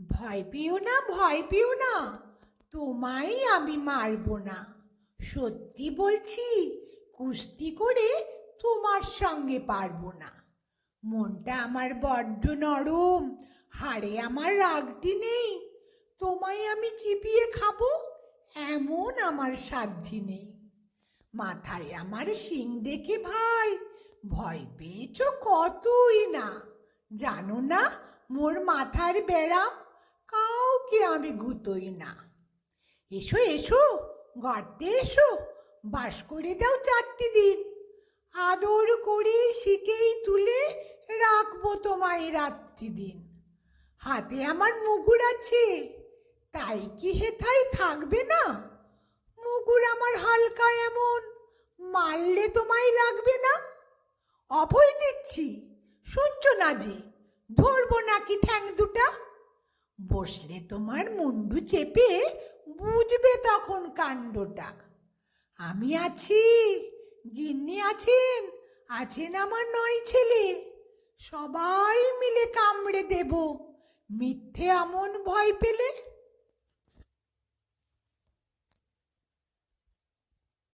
ভয় পেও না, ভয় পেও না, তোমায় আমি মারবো না। সত্যি বলছি, কুস্তি করে তোমার সঙ্গে পারবো না। মনটা আমার বড্ড নরম, হাড়ে আমার রাগটি নেই। তোমায় আমি চিবিয়ে খাবো এমন আমার সাধ্যি নেই। মাথায় আমার শিং দেখে ভাই ভয় পেয়েছ কতই না। জানো না মোর মাথার ব্যারাম, কাউকে আমি গুতোই না। এসো এসো, গর্তে এসো, বাস করে যাও 4টি দিন। আদর করে শিকেই তুলে রাখবো তোমায় রাত্রি দিন। হাতে আমার মুগুর আছে, তাই কি হেথায় থাকবে না? মুগুর আমার হালকা এমন, মারলে তোমায় লাগবে না। অভয় দিচ্ছি, শুনছো না যে, ধরবো নাকি ঠ্যাং দুটা? বসলে তোমার মুন্ডু চেপে বুঝবে তখন কাণ্ডটা। আমি আছি, গিন্নি আছেন, আছেন আমার 9 ছেলে। সবাই মিলে কামড়ে দেব, মিথ্যে এমন ভয় পেলে।